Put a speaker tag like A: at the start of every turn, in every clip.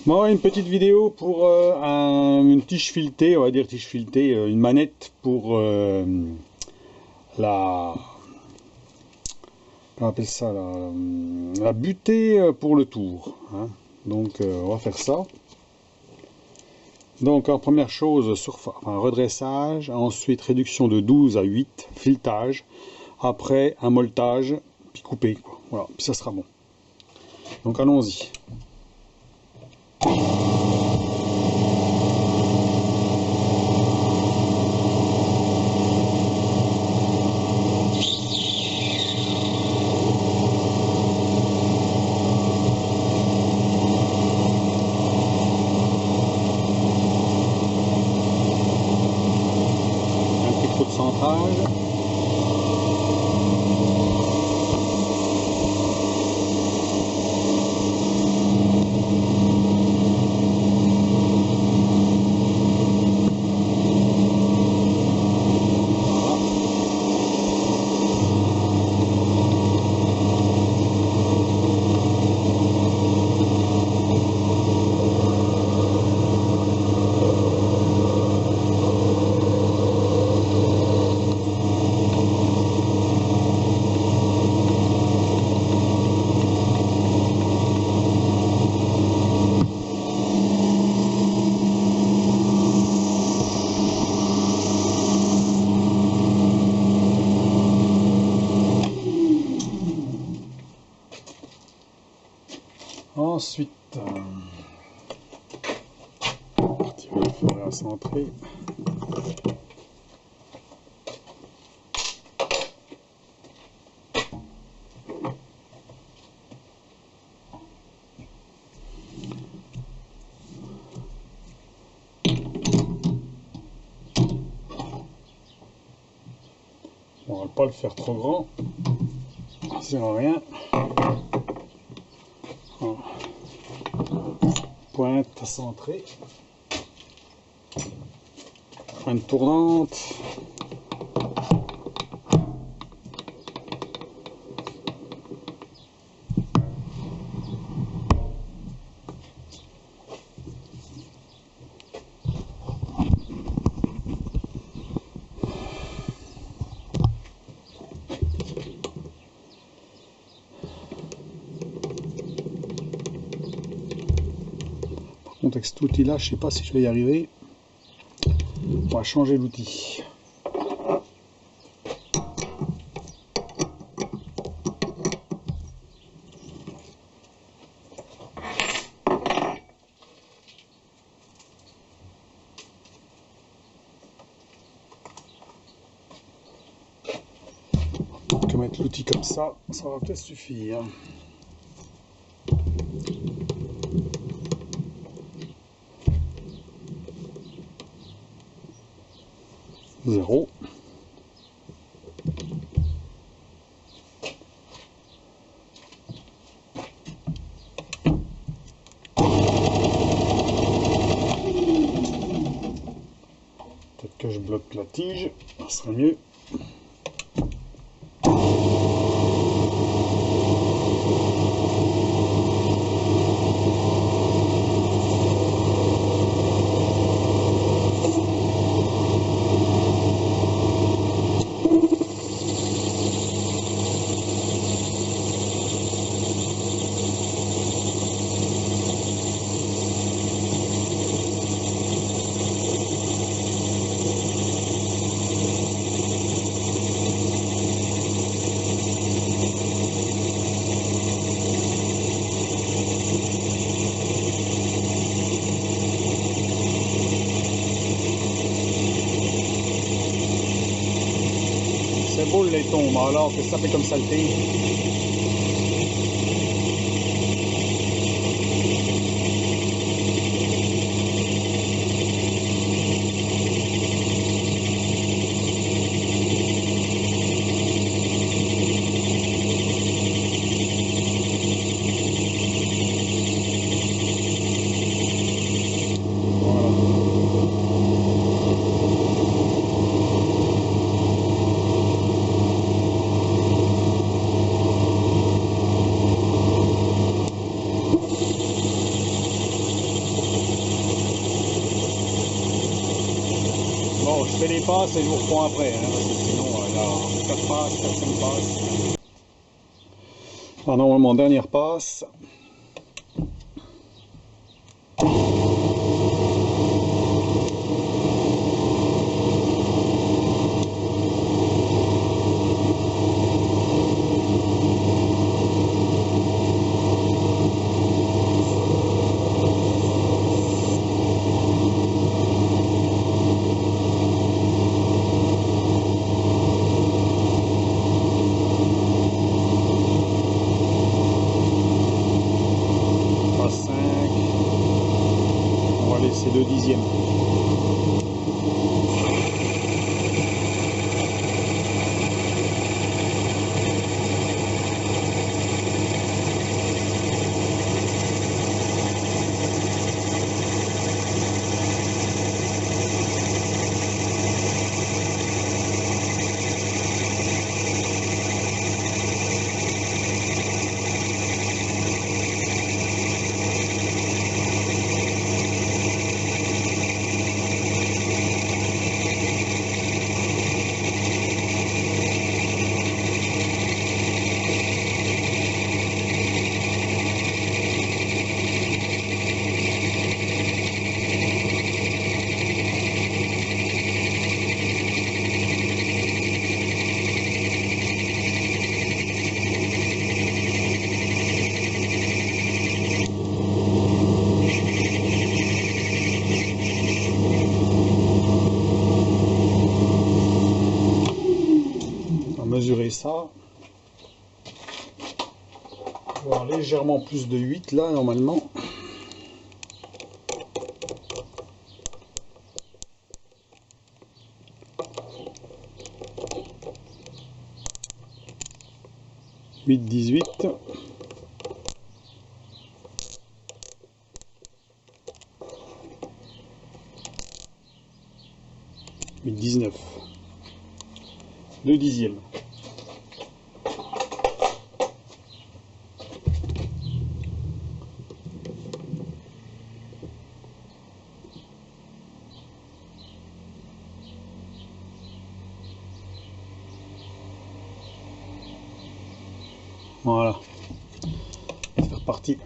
A: Bon, une petite vidéo pour une tige filetée, on va dire tige filetée, une manette pour la, comment on appelle ça, la butée pour le tour, hein. Donc on va faire ça. Donc en première chose, redressage, ensuite réduction de 12 à 8, filetage, après un molletage, puis coupé, quoi. Voilà, puis ça sera bon. Donc allons-y. Un petit coup de centrage. Ensuite, partir le fer à centrer. On va pas le faire trop grand, ça sert à rien. Pointe à centrer, pointe tournante. Avec cet outil là, je sais pas si je vais y arriver. On va changer l'outil. Donc mettre l'outil comme ça va peut-être suffire. Zéro. Peut-être que je bloque la tige, ça sera mieux. C'est beau le laiton, mais alors que ça fait comme saleté. fais les passes et je vous reprends après, hein, parce que sinon, il y a 4 passes, 4-5 passes. Alors, normalement, dernière passe. C'est 2 dixièmes. Mesurer ça, je vais avoir légèrement plus de 8 là normalement. « 8-18 » 8-19 2 dixièmes. Voilà, c'est reparti.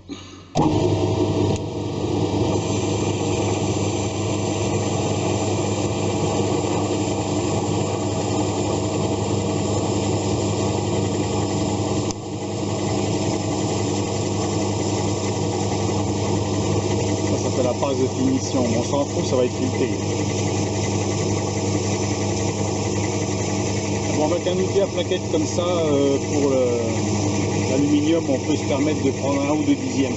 A: Ça fait la phase de finition. On s'en fout, ça va être fileté. Bon, avec un outil à plaquette comme ça, pour l'aluminium, on peut se permettre de prendre 1 ou 2 dixièmes.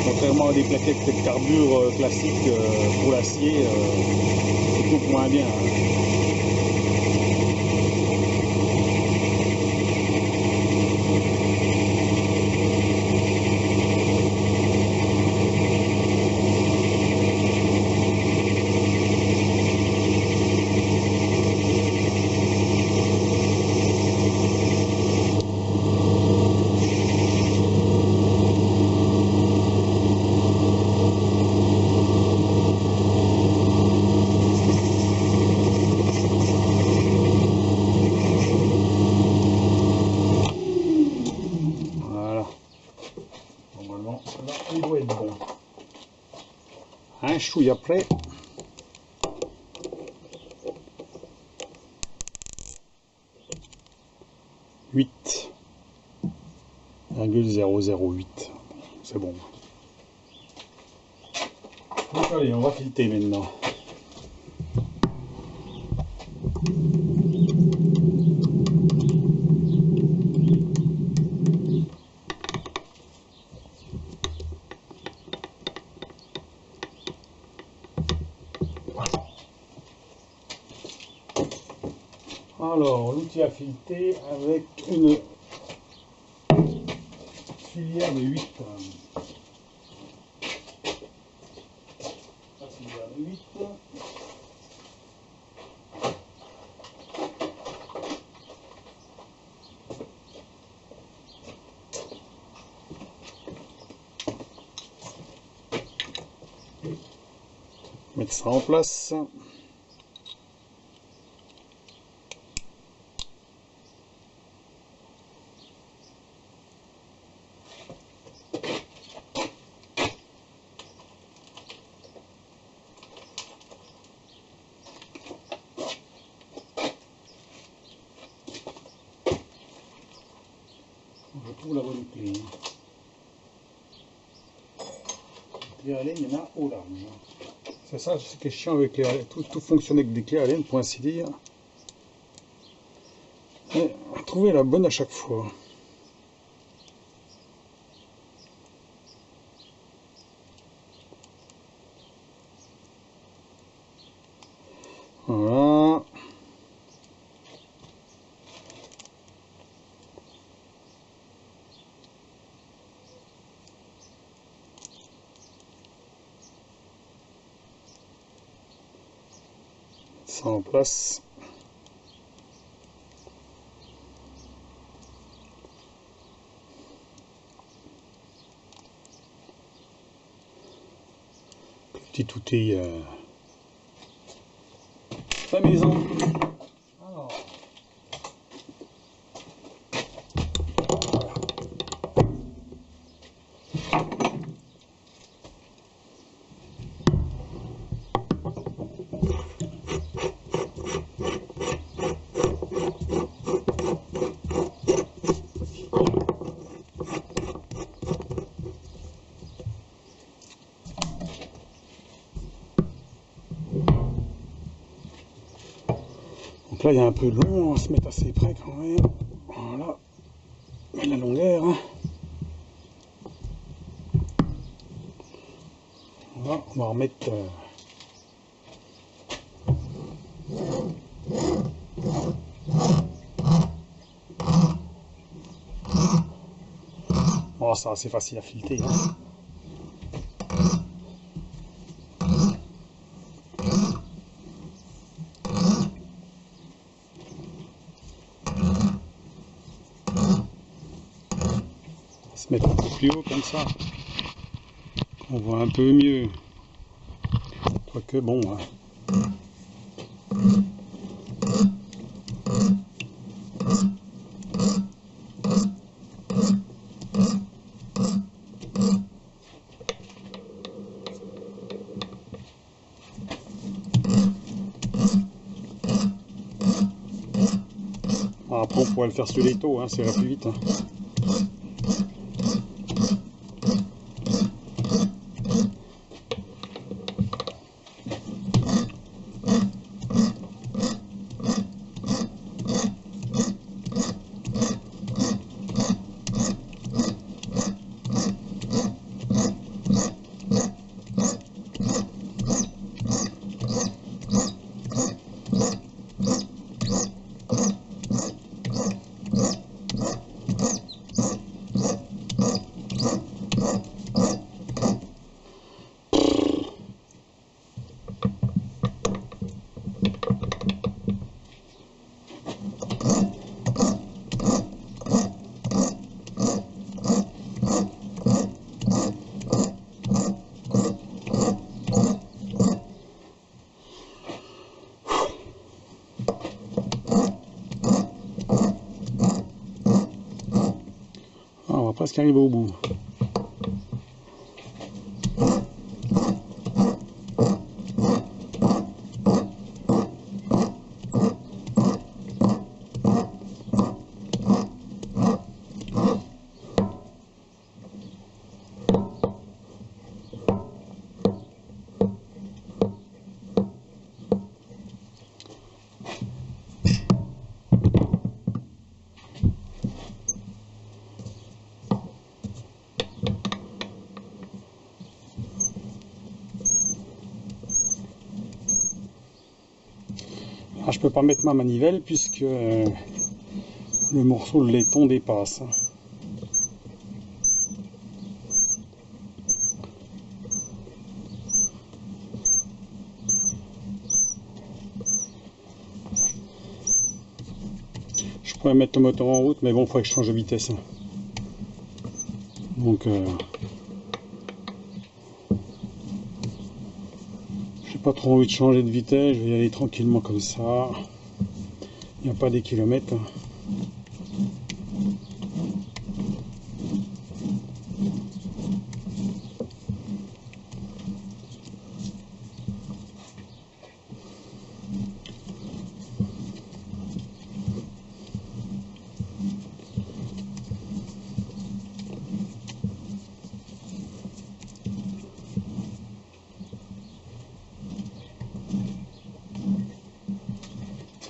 A: Contrairement à des plaquettes de carbure classiques, pour l'acier, c'est beaucoup moins bien. Hein. Là, il doit être bon. Un chouille après. « 8,008 ». C'est bon. Donc allez, on va fileter maintenant. Alors, l'outil à fileter avec une filière de 8. La filière de 8. Mettre ça en place. trouve la bonne clé. Les clés Allen, il y en a au large. C'est ça, c'est qui est chiant avec les Allen. Tout fonctionne avec des clés Allen, pour ainsi dire. Et trouver la bonne à chaque fois. Voilà. Ça en place. Petit outil la maison. Alors. Donc là, il y a un peu long, on va se mettre assez près quand même. Voilà. Mais la longueur. Hein. Voilà, on va remettre. Oh, c'est assez facile à fileter. Hein. Se mettre un peu plus haut comme ça, on voit un peu mieux. Quoique bon. Après on pourrait le faire sur les taux, hein, ça ira plus vite. Hein. On va presque arriver au bout. Ah, je peux pas mettre ma manivelle puisque le morceau de laiton dépasse. Je pourrais mettre le moteur en route, mais bon, il faudrait que je change de vitesse. Donc, j'ai pas trop envie de changer de vitesse, je vais y aller tranquillement comme ça. Il n'y a pas des kilomètres.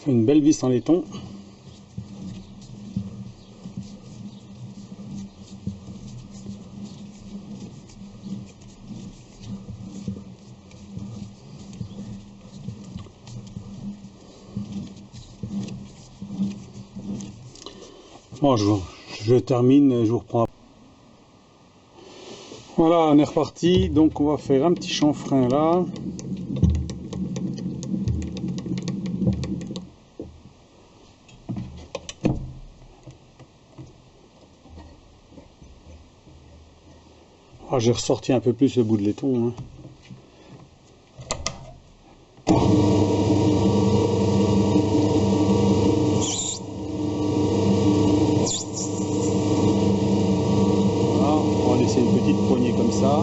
A: fait une belle vis en laiton. Bon, je termine, je vous reprends. Voilà, on est reparti. Donc on va faire un petit chanfrein là. Ah, j'ai ressorti un peu plus le bout de laiton, hein. C'est une petite poignée comme ça.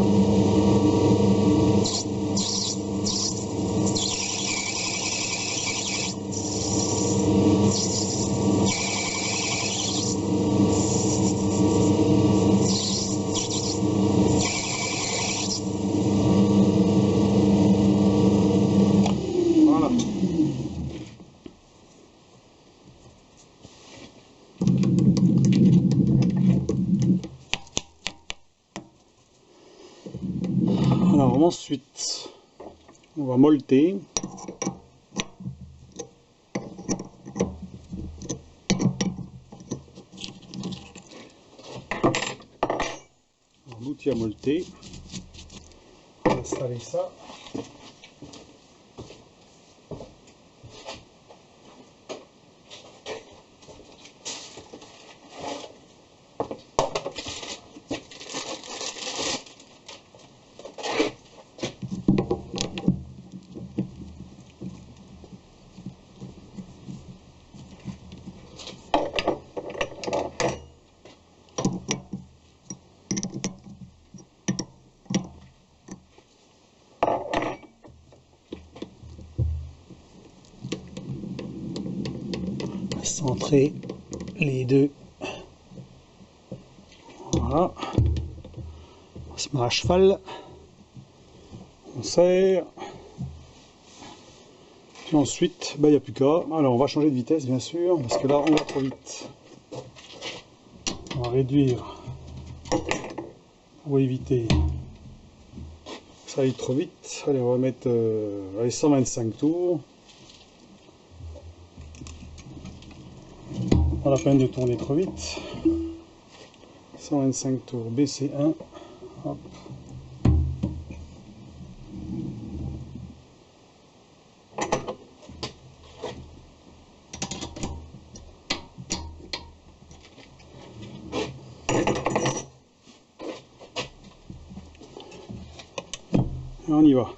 A: Voilà. Alors ensuite, on va molleter. L'outil à molleter. On va installer ça. Centrer les deux. Voilà. On se met à cheval. On serre. Puis ensuite, il n'y a plus qu'à. Alors on va changer de vitesse bien sûr, parce que là on va trop vite. On va réduire pour éviter que ça aille trop vite. Allez, on va mettre 125 tours. Pas la peine de tourner trop vite. 125 tours, BC1. Hop. Et on y va.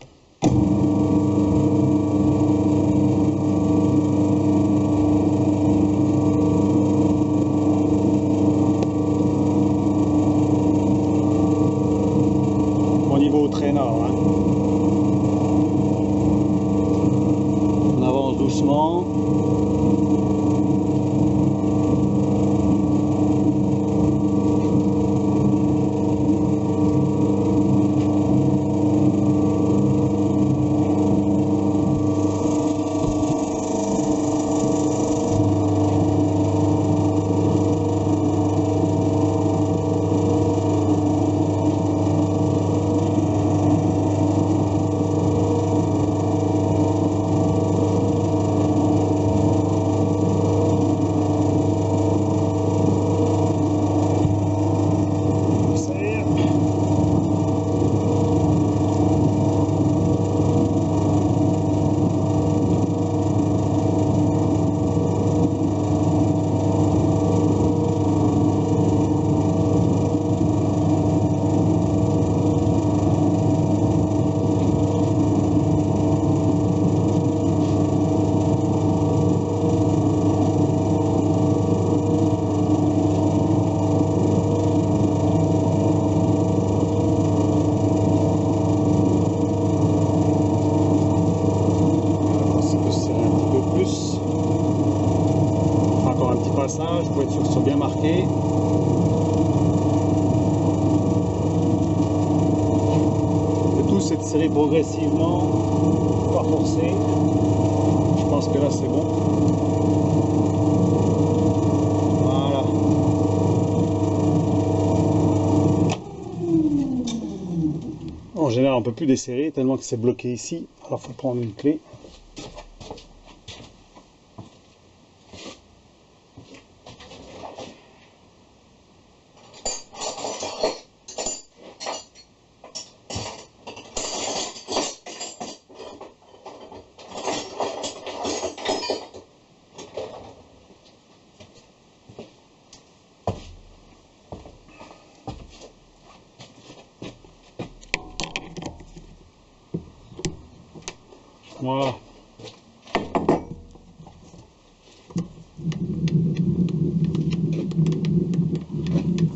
A: Traînard, hein. On avance doucement. Passage pour être sûr que ce soit bien marqué. Le tout c'est de serrer progressivement, pas forcer. Je pense que là c'est bon. En général, on ne peut plus desserrer tellement que c'est bloqué ici. Alors, il faut prendre une clé. Voilà.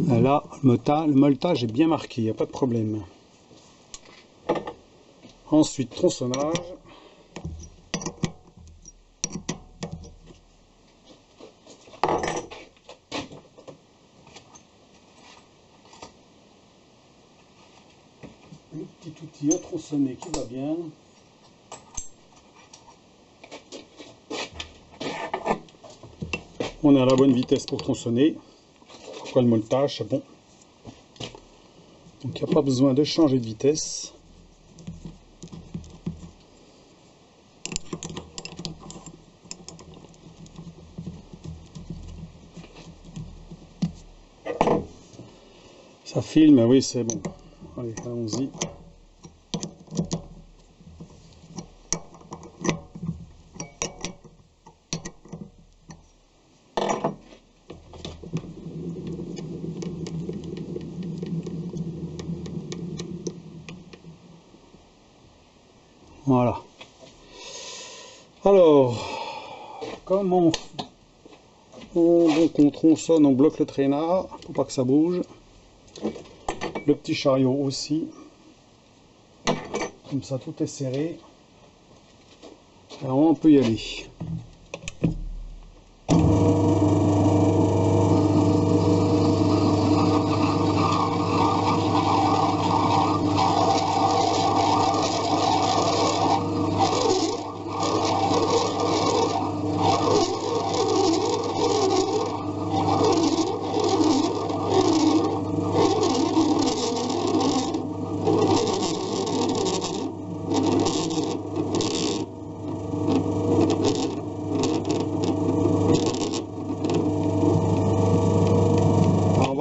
A: Là, le molletage est bien marqué, il n'y a pas de problème. Ensuite, tronçonnage. Le petit outil à tronçonner qui va bien. On est à la bonne vitesse pour tronçonner. Pourquoi le molletage, c'est bon. Donc il n'y a pas besoin de changer de vitesse. Ça filme, oui c'est bon. Allez, allons-y. Voilà. Alors, comment on tronçonne, on bloque le traînard pour pas que ça bouge. Le petit chariot aussi. Comme ça, tout est serré. Alors, on peut y aller.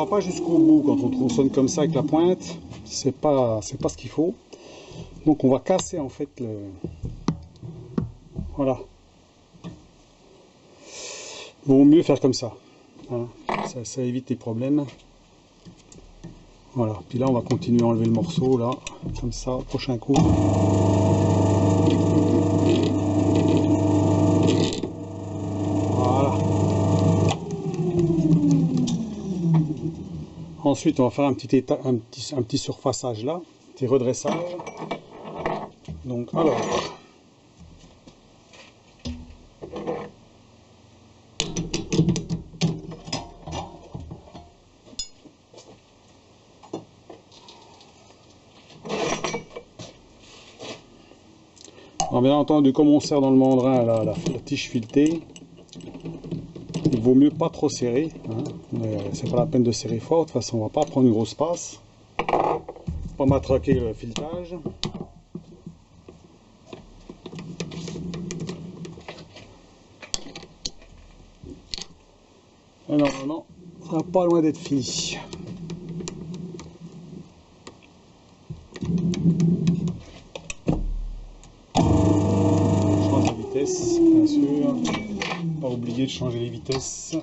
A: Pas jusqu'au bout quand on tronçonne comme ça avec la pointe, c'est pas ce qu'il faut. Donc on va casser en fait le, voilà. Vaut mieux faire comme ça, hein. Ça évite les problèmes. Voilà, puis là on va continuer à enlever le morceau là, comme ça, prochain coup. Voilà. Ensuite, on va faire un petit surfaçage là, un petit redressage. Donc, alors. Alors, bien entendu, comme on sert dans le mandrin la tige filetée, il vaut mieux pas trop serrer, hein. C'est pas la peine de serrer fort, de toute façon on va pas prendre une grosse passe, pas matraquer le filetage. Et normalement ça va pas loin d'être fini. Change de vitesse bien sûr, pas oublier de changer les vitesses.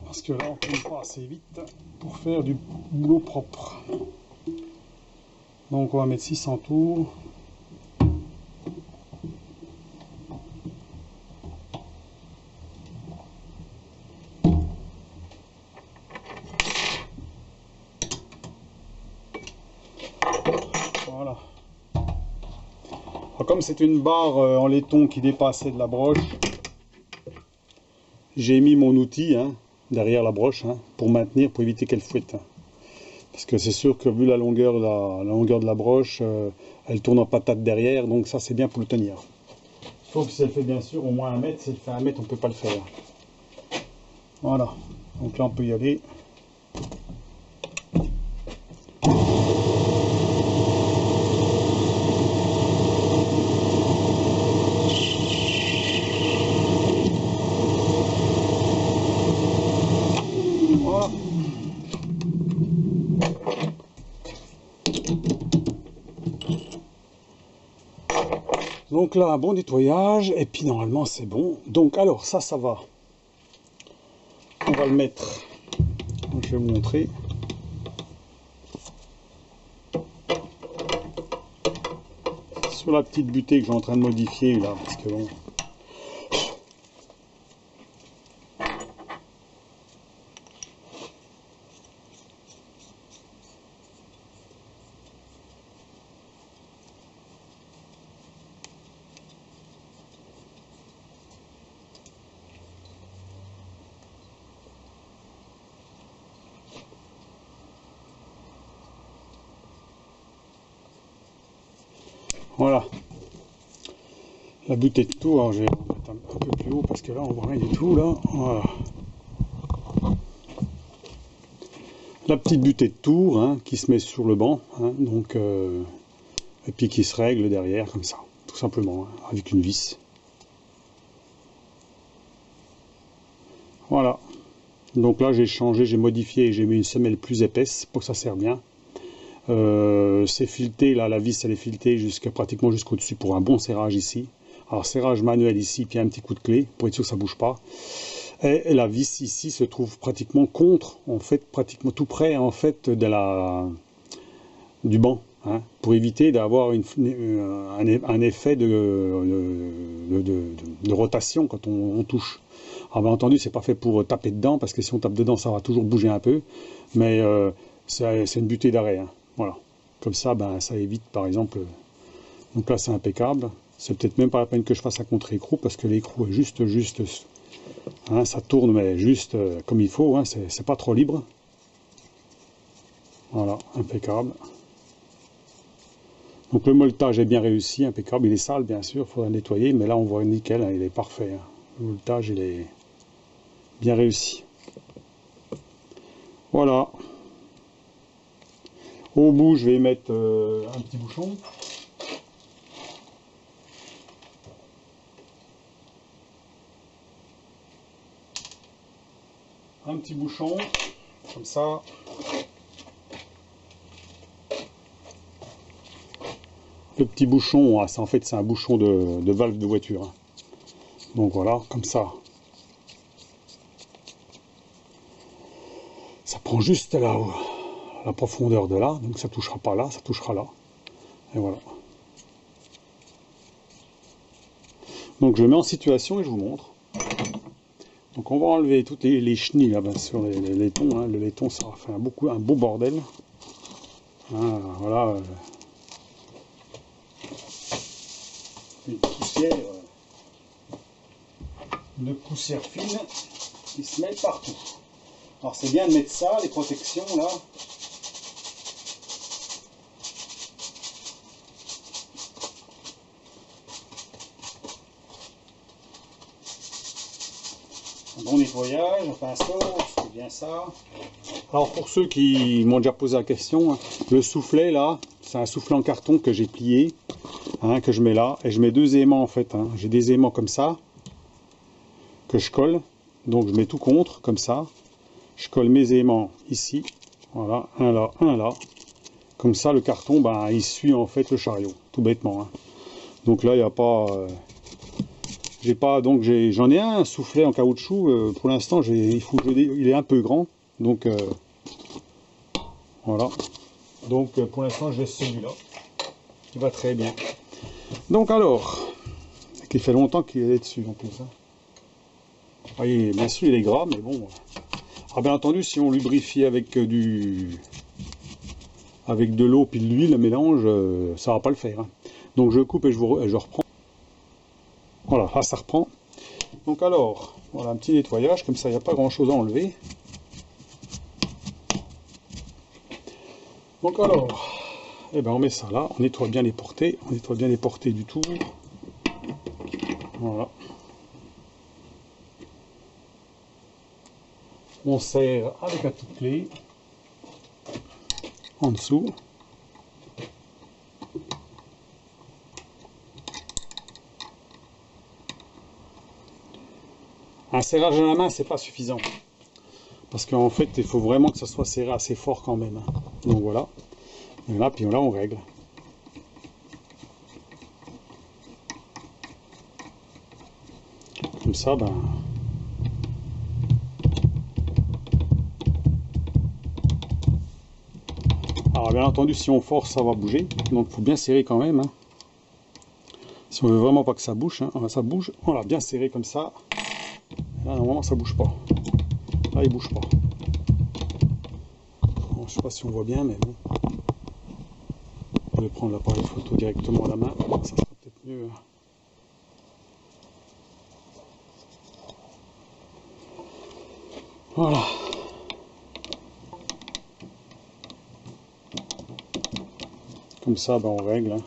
A: Parce que là, on ne tourne pas assez vite pour faire du boulot propre. Donc, on va mettre 600 tours. Voilà. Alors, comme c'est une barre en laiton qui dépassait de la broche, j'ai mis mon outil, hein, derrière la broche, hein, pour maintenir, pour éviter qu'elle fouette. Parce que c'est sûr que vu la longueur de la broche, elle tourne en patate derrière, donc ça c'est bien pour le tenir. Sauf si elle fait bien sûr au moins 1 mètre, si elle fait 1 mètre on ne peut pas le faire. Voilà, donc là on peut y aller. Donc là, un bon nettoyage, et puis normalement c'est bon. Donc alors, ça va. On va le mettre, donc je vais vous montrer. Sur la petite butée que j'ai en train de modifier là, parce que bon. Voilà. La butée de tour, alors je vais mettre un peu plus haut parce que là on voit rien du tout là. Voilà. La petite butée de tour hein, qui se met sur le banc, hein, donc et puis qui se règle derrière comme ça, tout simplement, hein, avec une vis. Voilà. Donc là j'ai changé, j'ai modifié et j'ai mis une semelle plus épaisse pour que ça serve bien. C'est fileté, là la vis elle est filetée pratiquement jusqu'au dessus pour un bon serrage ici. Alors serrage manuel ici, puis un petit coup de clé pour être sûr que ça bouge pas. Et la vis ici se trouve pratiquement contre, en fait, pratiquement tout près en fait du banc, hein, pour éviter d'avoir un effet de rotation quand on touche. Alors bien entendu, c'est pas fait pour taper dedans, parce que si on tape dedans, ça va toujours bouger un peu, mais c'est une butée d'arrêt, hein, voilà. Comme ça, ben, ça évite par exemple, donc là c'est impeccable. C'est peut-être même pas la peine que je fasse un contre-écrou, parce que l'écrou est juste, hein, ça tourne, mais juste comme il faut, hein, c'est pas trop libre. Voilà, impeccable. Donc le molletage est bien réussi, impeccable. Il est sale, bien sûr, il faudra le nettoyer, mais là on voit nickel, hein, il est parfait. Hein. Le molletage, il est bien réussi. Voilà. Au bout, je vais mettre un petit bouchon. Un petit bouchon, comme ça. Le petit bouchon, en fait, c'est un bouchon de valve de voiture. Hein. Donc voilà, comme ça. Ça prend juste là, la profondeur de là, donc ça touchera pas là, ça touchera là. Et voilà. Donc je le mets en situation et je vous montre. Donc on va enlever toutes les chenilles là, sur les laitons. Hein. Le laiton, ça fait un beau bordel. Hein, voilà. Une poussière fine qui se met partout. Alors c'est bien de mettre ça, les protections là. Un bon nettoyage, un pinceau, c'est bien ça. Alors pour ceux qui m'ont déjà posé la question, hein, le soufflet là, c'est un soufflet en carton que j'ai plié, hein, que je mets là, et je mets deux aimants en fait. Hein. J'ai des aimants comme ça, que je colle, donc je mets tout contre, comme ça. Je colle mes aimants ici, voilà, un là, un là. Comme ça le carton, ben, il suit en fait le chariot, tout bêtement. Hein. Donc là, il n'y a pas... j'ai pas, donc j'en ai un soufflet en caoutchouc, pour l'instant il est un peu grand, donc voilà. Donc pour l'instant je laisse celui-là, qui va très bien. Donc alors, qui fait longtemps qu'il est dessus en plus. Hein. Ah, bien sûr il est gras, mais bon. Alors bien entendu, si on lubrifie avec de l'eau puis de l'huile, le mélange, ça va pas le faire. Hein. Donc je coupe et je reprends. Voilà, là ça reprend. Donc alors, voilà un petit nettoyage, comme ça il n'y a pas grand chose à enlever. Donc alors, eh ben on met ça là, on nettoie bien les portées, du tout. Voilà. On serre avec la petite clé en dessous. Un serrage à la main, c'est pas suffisant. Parce qu'en fait, il faut vraiment que ça soit serré assez fort quand même. Donc voilà. Et là, puis là, on règle. Comme ça, ben... Alors bien entendu, si on force, ça va bouger. Donc il faut bien serrer quand même. Hein. Si on veut vraiment pas que ça bouge, hein, ça bouge. Voilà, bien serré comme ça. Là, normalement, ça bouge pas. Là, il bouge pas. Bon, je sais pas si on voit bien, mais bon. Je vais prendre l'appareil photo directement à la main. Ça sera peut-être mieux. Voilà. Comme ça, ben, on règle. Hein.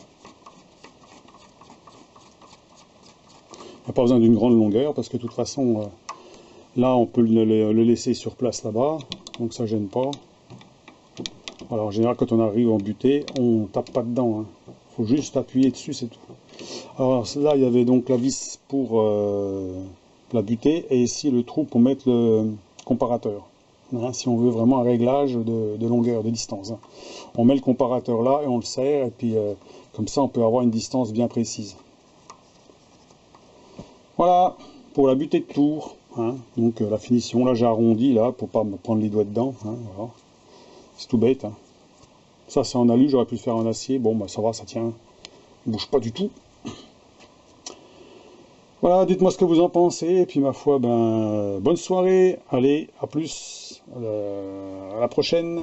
A: Il n'y a pas besoin d'une grande longueur parce que de toute façon, là, on peut le laisser sur place là-bas. Donc ça gêne pas. Alors en général, quand on arrive en butée, on tape pas dedans. Il faut juste appuyer dessus, c'est tout. Alors là, il y avait donc la vis pour la butée et ici le trou pour mettre le comparateur. Hein, si on veut vraiment un réglage de longueur, de distance. Hein. On met le comparateur là et on le serre et puis comme ça on peut avoir une distance bien précise. Voilà pour la butée de tour. Hein. Donc la finition, là j'ai arrondi là pour pas me prendre les doigts dedans. Hein, voilà. C'est tout bête. Hein. Ça c'est en alu, j'aurais pu le faire en acier. Bon bah ça va, ça tient. Il bouge pas du tout. Voilà, dites-moi ce que vous en pensez, et puis ma foi, ben, bonne soirée, allez, à plus, à la prochaine.